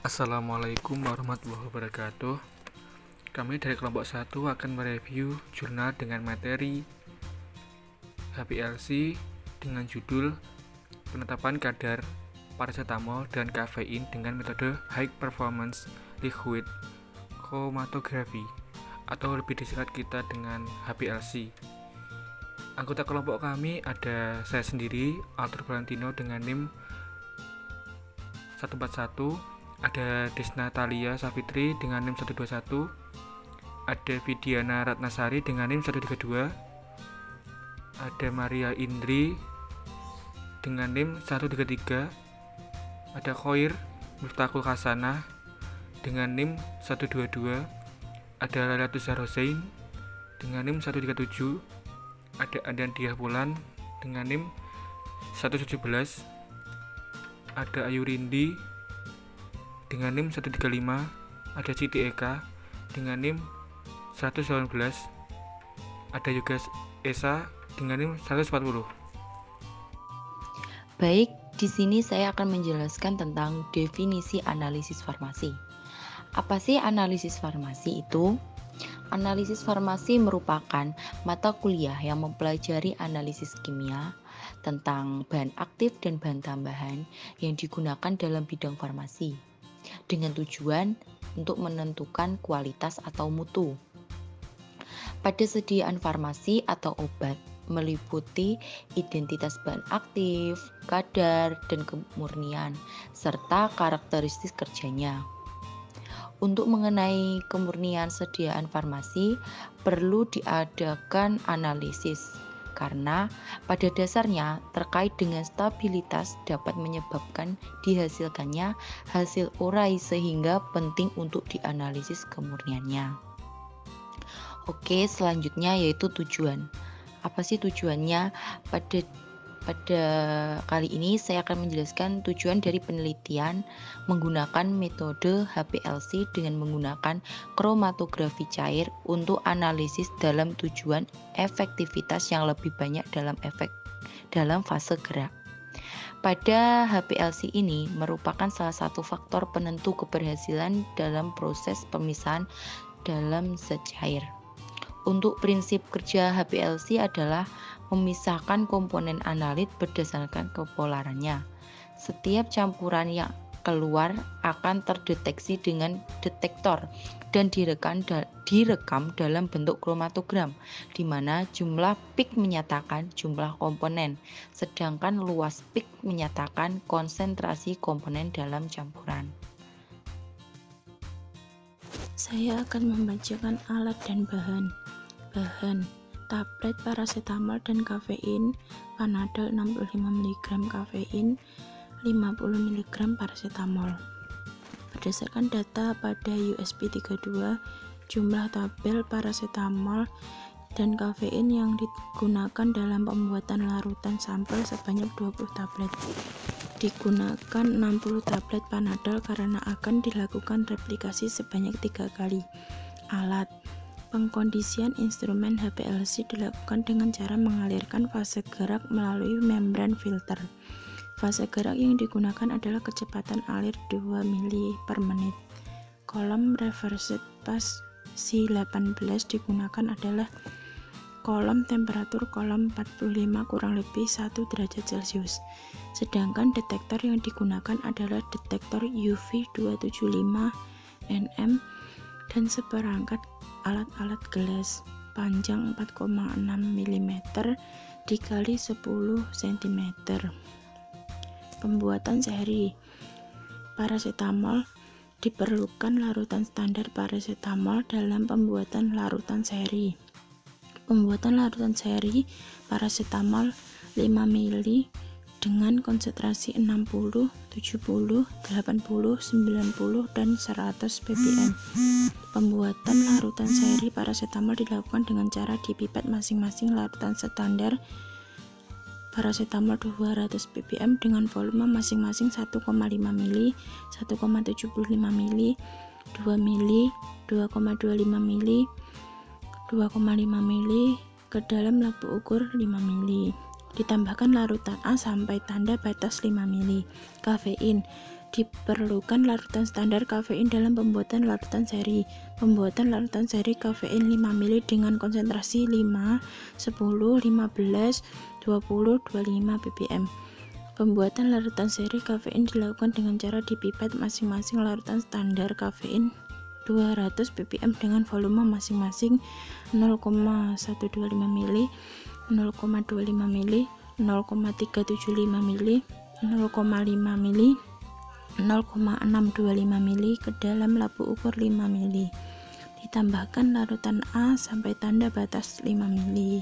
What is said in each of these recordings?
Assalamualaikum warahmatullahi wabarakatuh. Kami dari kelompok 1 akan mereview jurnal dengan materi HPLC dengan judul penetapan kadar paracetamol dan kafein dengan metode high performance liquid chromatography atau lebih disingkat kita dengan HPLC. Anggota kelompok kami ada saya sendiri, Arthur Valentino dengan NIM 141, ada Desna Thalia Savitri dengan NIM 121, ada Vidiana Ratnasari dengan NIM 132, ada Maria Indri dengan NIM 133, ada Khoir Miftahul Hasanah dengan NIM 122, ada Lailatul Hussein dengan NIM 137, ada Andan Diah Wulan dengan NIM 117, ada Ayu Rindi dengan NIM 135, ada Siti Eka dengan NIM 119, ada juga Esa dengan NIM 140. Baik, di sini saya akan menjelaskan tentang definisi analisis farmasi. Apa sih analisis farmasi itu? Analisis farmasi merupakan mata kuliah yang mempelajari analisis kimia tentang bahan aktif dan bahan tambahan yang digunakan dalam bidang farmasi, dengan tujuan untuk menentukan kualitas atau mutu. Pada sediaan farmasi atau obat meliputi identitas bahan aktif, kadar, dan kemurnian, serta karakteristik kerjanya. Untuk mengenai kemurnian sediaan farmasi, perlu diadakan analisis, karena pada dasarnya terkait dengan stabilitas dapat menyebabkan dihasilkannya hasil urai sehingga penting untuk dianalisis kemurniannya. Oke, selanjutnya yaitu tujuan. Apa sih tujuannya? Pada kali ini saya akan menjelaskan tujuan dari penelitian menggunakan metode HPLC dengan menggunakan kromatografi cair untuk analisis dalam tujuan efektivitas yang lebih banyak dalam fase gerak. Pada HPLC ini merupakan salah satu faktor penentu keberhasilan dalam proses pemisahan dalam zat cair. Untuk prinsip kerja HPLC adalah memisahkan komponen analit berdasarkan kepolarannya. Setiap campuran yang keluar akan terdeteksi dengan detektor dan direkam dalam bentuk kromatogram, di mana jumlah pik menyatakan jumlah komponen, sedangkan luas pik menyatakan konsentrasi komponen dalam campuran. Saya akan membacakan alat dan bahan. Tablet paracetamol dan kafein, Panadol 65 mg kafein, 50 mg paracetamol. Berdasarkan data pada USB 32, jumlah tabel paracetamol dan kafein yang digunakan dalam pembuatan larutan sampel sebanyak 20 tablet. Digunakan 60 tablet Panadol karena akan dilakukan replikasi sebanyak 3 kali. Alat pengkondisian instrumen HPLC dilakukan dengan cara mengalirkan fase gerak melalui membran filter. Fase gerak yang digunakan adalah kecepatan alir 2 mili per menit. Kolom reversed pasi 18 digunakan adalah kolom temperatur kolom 45 kurang lebih 1 derajat Celcius. Sedangkan detektor yang digunakan adalah detektor UV 275 nm dan seperangkat alat-alat gelas panjang 4,6 mm dikali 10 cm. Pembuatan seri paracetamol. Diperlukan larutan standar paracetamol dalam pembuatan larutan seri. Pembuatan larutan seri paracetamol 5 ml dengan konsentrasi 60, 70, 80, 90, dan 100 ppm. Pembuatan larutan seri paracetamol dilakukan dengan cara dipipet masing-masing larutan standar paracetamol 200 ppm dengan volume masing-masing 1,5 ml, 1,75 ml, 2 ml, 2,25 ml, 2,5 ml ke dalam labu ukur 5 ml. Ditambahkan larutan A sampai tanda batas 5 ml. Kafein diperlukan larutan standar kafein dalam pembuatan larutan seri. Pembuatan larutan seri kafein 5 ml dengan konsentrasi 5, 10, 15, 20, 25 ppm. Pembuatan larutan seri kafein dilakukan dengan cara dipipet masing-masing larutan standar kafein 200 ppm dengan volume masing-masing 0,125 ml, 0,25 ml, 0,375 ml, 0,5 ml, 0,625 ml ke dalam labu ukur 5 ml. Ditambahkan larutan A sampai tanda batas 5 ml.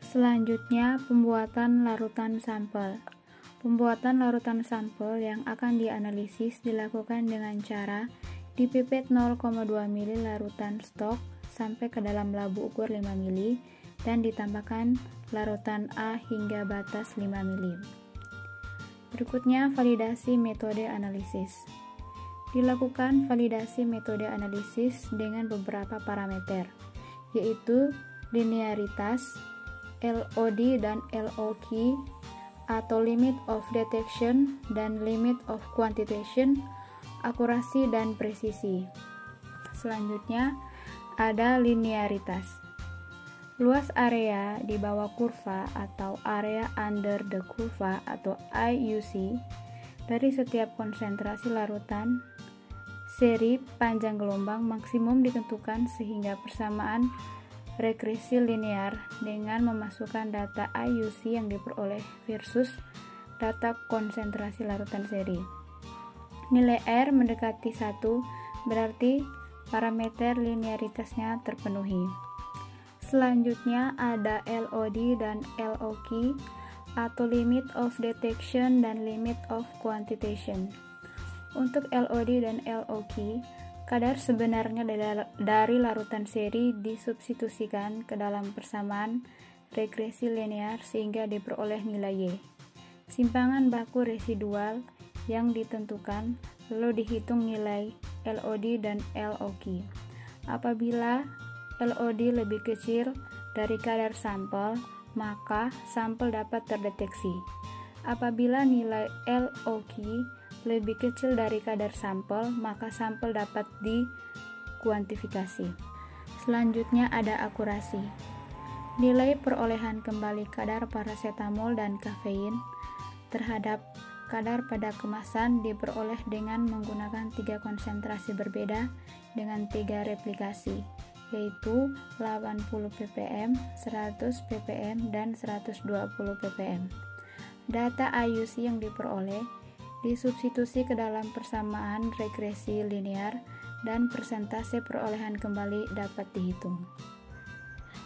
Selanjutnya, pembuatan larutan sampel. Pembuatan larutan sampel yang akan dianalisis dilakukan dengan cara dipipet 0,2 ml larutan stok sampai ke dalam labu ukur 5 ml dan ditambahkan larutan A hingga batas 5 ml. Berikutnya, validasi metode analisis. Dilakukan validasi metode analisis dengan beberapa parameter, yaitu linearitas, LOD dan LOQ, atau limit of detection dan limit of quantitation, akurasi dan presisi. Selanjutnya ada linearitas. Luas area di bawah kurva atau area under the kurva atau IUC dari setiap konsentrasi larutan seri panjang gelombang maksimum ditentukan sehingga persamaan regresi linear dengan memasukkan data IUC yang diperoleh versus data konsentrasi larutan seri. Nilai R mendekati 1 berarti parameter linearitasnya terpenuhi. Selanjutnya ada LOD dan LOQ atau limit of detection dan limit of quantitation. Untuk LOD dan LOQ, kadar sebenarnya dari larutan seri disubstitusikan ke dalam persamaan regresi linear sehingga diperoleh nilai Y. Simpangan baku residual yang ditentukan lalu dihitung nilai LOD dan LOQ. Apabila LOD lebih kecil dari kadar sampel, maka sampel dapat terdeteksi. Apabila nilai LOQ lebih kecil dari kadar sampel, maka sampel dapat dikuantifikasi. Selanjutnya ada akurasi. Nilai perolehan kembali kadar parasetamol dan kafein terhadap kadar pada kemasan diperoleh dengan menggunakan 3 konsentrasi berbeda dengan 3 replikasi, yaitu 80 ppm, 100 ppm, dan 120 ppm. Data IUC yang diperoleh disubstitusi ke dalam persamaan regresi linear dan persentase perolehan kembali dapat dihitung.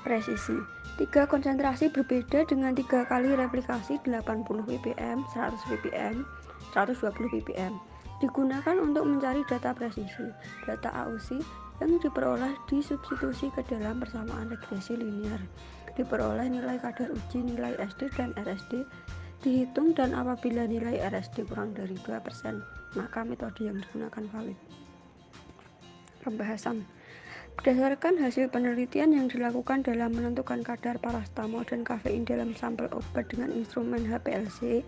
Presisi. 3 konsentrasi berbeda dengan 3 kali replikasi 80 ppm, 100 ppm, 120 ppm. Digunakan untuk mencari data presisi. Data AUC yang diperoleh disubstitusi ke dalam persamaan regresi linear. Diperoleh nilai kadar uji, nilai SD dan RSD dihitung, dan apabila nilai RSD kurang dari 2%, maka metode yang digunakan valid. Pembahasan. Berdasarkan hasil penelitian yang dilakukan dalam menentukan kadar parasetamol dan kafein dalam sampel obat dengan instrumen HPLC,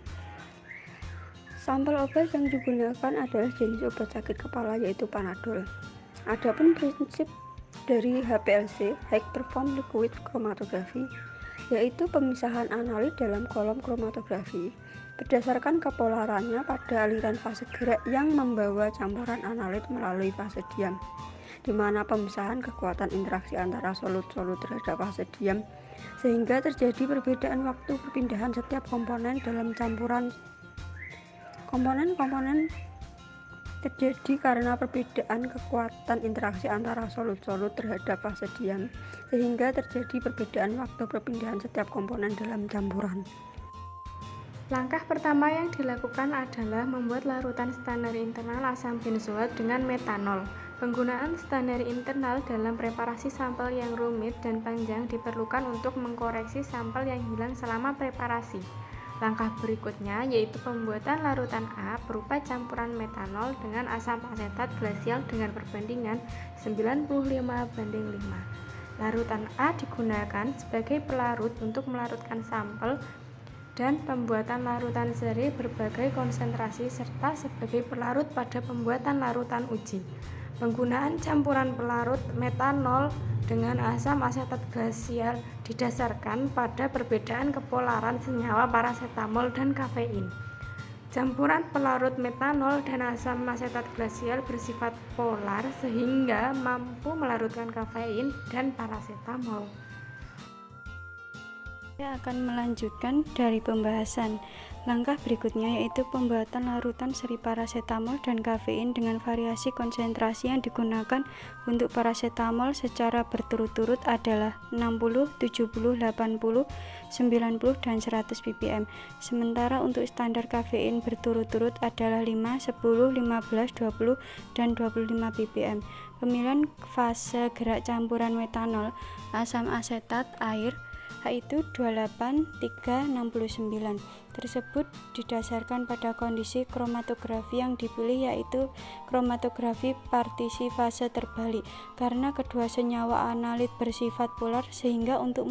sampel obat yang digunakan adalah jenis obat sakit kepala yaitu Panadol. Adapun prinsip dari HPLC, High Perform Liquid Chromatography, yaitu pemisahan analit dalam kolom kromatografi berdasarkan kepolarannya pada aliran fase gerak yang membawa campuran analit melalui fase diam, di mana pemisahan kekuatan interaksi antara solut-solut terhadap fase diam sehingga terjadi perbedaan waktu perpindahan setiap komponen dalam campuran. Komponen-komponen terjadi karena perbedaan kekuatan interaksi antara solut-solut terhadap fase diam sehingga terjadi perbedaan waktu perpindahan setiap komponen dalam campuran. Langkah pertama yang dilakukan adalah membuat larutan standar internal asam benzoat dengan metanol. Penggunaan standar internal dalam preparasi sampel yang rumit dan panjang diperlukan untuk mengkoreksi sampel yang hilang selama preparasi. Langkah berikutnya yaitu pembuatan larutan A berupa campuran metanol dengan asam asetat glasial dengan perbandingan 95:5. Larutan A digunakan sebagai pelarut untuk melarutkan sampel dan pembuatan larutan seri berbagai konsentrasi serta sebagai pelarut pada pembuatan larutan uji. Penggunaan campuran pelarut metanol dengan asam asetat glasial didasarkan pada perbedaan kepolaran senyawa parasetamol dan kafein. Campuran pelarut metanol dan asam asetat glasial bersifat polar sehingga mampu melarutkan kafein dan parasetamol. Saya akan melanjutkan dari pembahasan. Langkah berikutnya yaitu pembuatan larutan seri parasetamol dan kafein dengan variasi konsentrasi yang digunakan untuk parasetamol secara berturut-turut adalah 60, 70, 80, 90, dan 100 ppm. Sementara untuk standar kafein berturut-turut adalah 5, 10, 15, 20, dan 25 ppm. Pemilihan fase gerak campuran metanol, asam asetat, air yaitu 28, 3, 69 tersebut didasarkan pada kondisi kromatografi yang dipilih yaitu kromatografi partisi fase terbalik karena kedua senyawa analit bersifat polar sehingga untuk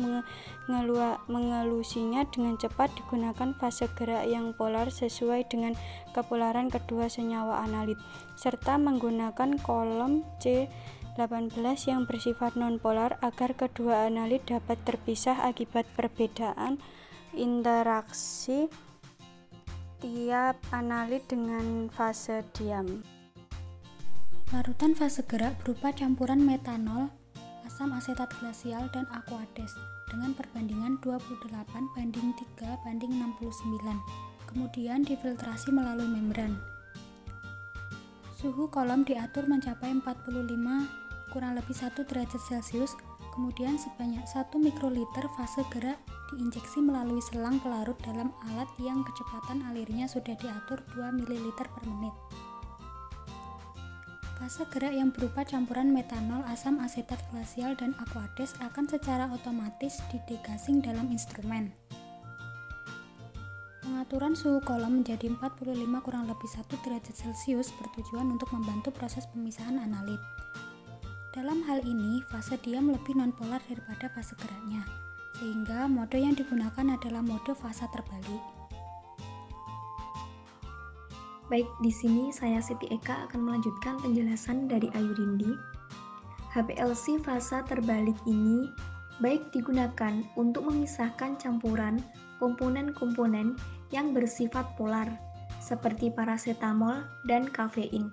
mengelusinya dengan cepat digunakan fase gerak yang polar sesuai dengan kepolaran kedua senyawa analit serta menggunakan kolom C18 yang bersifat nonpolar agar kedua analit dapat terpisah akibat perbedaan interaksi tiap analit dengan fase diam. Larutan fase gerak berupa campuran metanol, asam asetat glasial, dan aqueous dengan perbandingan 28:3:69. Kemudian difiltrasi melalui membran. Suhu kolom diatur mencapai 45 kurang lebih 1 derajat Celcius. Kemudian sebanyak 1 mikroliter fase gerak diinjeksi melalui selang pelarut dalam alat yang kecepatan alirnya sudah diatur 2 ml per menit. Fase gerak yang berupa campuran metanol, asam asetat glasial, dan aqueous akan secara otomatis didegasing dalam instrumen. Pengaturan suhu kolom menjadi 45 kurang lebih 1 derajat Celcius bertujuan untuk membantu proses pemisahan analit. Dalam hal ini, fase diam lebih nonpolar daripada fase geraknya, sehingga mode yang digunakan adalah mode fase terbalik. Baik, di sini saya Siti Eka akan melanjutkan penjelasan dari Ayu Rindi. HPLC fase terbalik ini baik digunakan untuk memisahkan campuran komponen-komponen yang bersifat polar, seperti parasetamol dan kafein.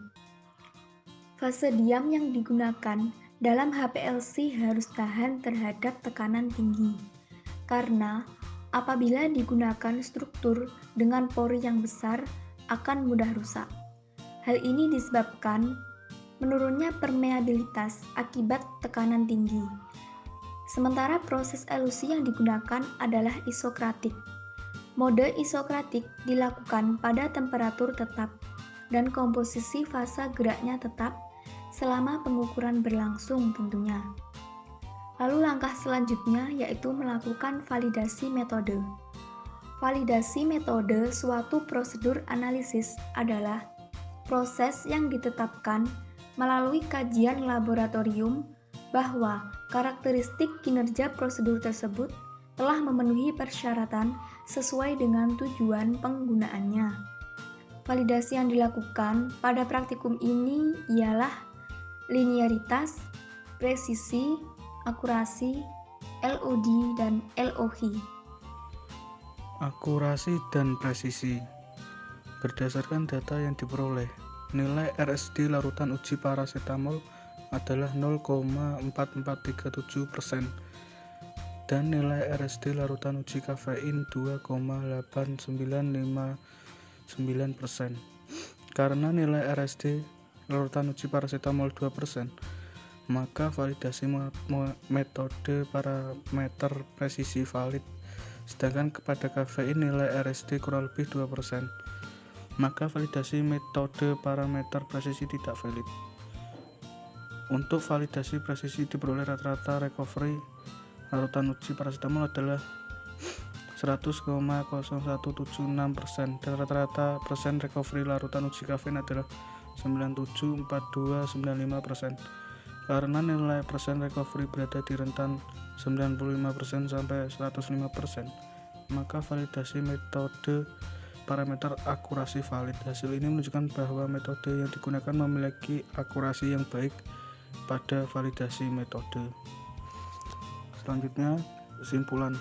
Fase diam yang digunakan dalam HPLC harus tahan terhadap tekanan tinggi, karena apabila digunakan struktur dengan pori yang besar akan mudah rusak. Hal ini disebabkan menurunnya permeabilitas akibat tekanan tinggi. Sementara proses elusi yang digunakan adalah isokratik. Mode isokratik dilakukan pada temperatur tetap dan komposisi fase geraknya tetap selama pengukuran berlangsung tentunya. Lalu langkah selanjutnya yaitu melakukan validasi metode. Validasi metode suatu prosedur analisis adalah proses yang ditetapkan melalui kajian laboratorium bahwa karakteristik kinerja prosedur tersebut telah memenuhi persyaratan sesuai dengan tujuan penggunaannya. Validasi yang dilakukan pada praktikum ini ialah linearitas, presisi, akurasi, LOD, dan LOH. Akurasi dan presisi berdasarkan data yang diperoleh, nilai RSD larutan uji parasetamol adalah 0,4437% dan nilai RSD larutan uji kafein 2,8959%. Karena nilai RSD larutan uji parasetamol 2%, maka validasi metode parameter presisi valid. Sedangkan kepada kafein nilai RSD kurang lebih 2%, maka validasi metode parameter presisi tidak valid. Untuk validasi presisi diperoleh rata-rata recovery larutan uji parasetamol adalah 100,0176% dan rata-rata persen recovery larutan uji kafein adalah 97,4295%. Karena nilai persen recovery berada di rentan 95% sampai 105%, maka validasi metode parameter akurasi valid. Hasil ini menunjukkan bahwa metode yang digunakan memiliki akurasi yang baik pada validasi metode. Selanjutnya, kesimpulan.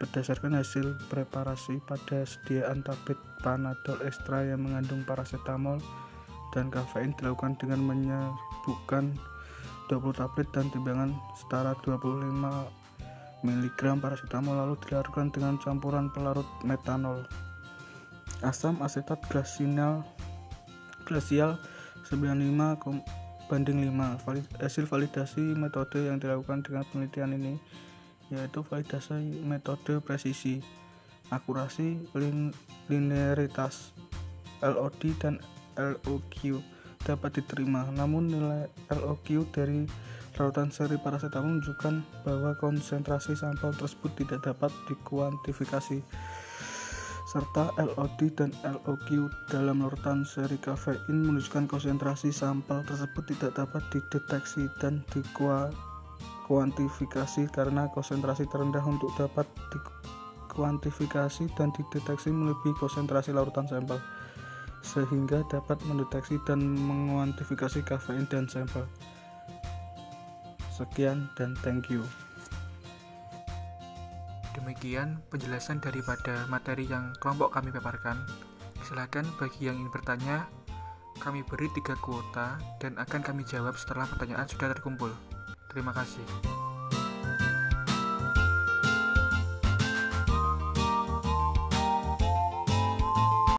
Berdasarkan hasil preparasi pada sediaan tablet Panadol ekstra yang mengandung paracetamol dan kafein dilakukan dengan menyebutkan 20 tablet dan timbangan setara 25 mg paracetamol, lalu dilarutkan dengan campuran pelarut metanol. Asam asetat glasial 95:5. Hasil validasi metode yang dilakukan dengan penelitian ini yaitu validasi metode presisi, akurasi, linearitas, LOD dan LOQ dapat diterima. Namun nilai LOQ dari larutan seri paracetamol menunjukkan bahwa konsentrasi sampel tersebut tidak dapat dikuantifikasi, serta LOD dan LOQ dalam larutan seri kafein menunjukkan konsentrasi sampel tersebut tidak dapat dideteksi dan dikuantifikasi karena konsentrasi terendah untuk dapat dikuantifikasi dan dideteksi melebihi konsentrasi larutan sampel, sehingga dapat mendeteksi dan menguantifikasi kafein dan sampel. Sekian dan thank you. Demikian penjelasan daripada materi yang kelompok kami paparkan. Silakan bagi yang ingin bertanya, kami beri 3 kuota dan akan kami jawab setelah pertanyaan sudah terkumpul. Terima kasih.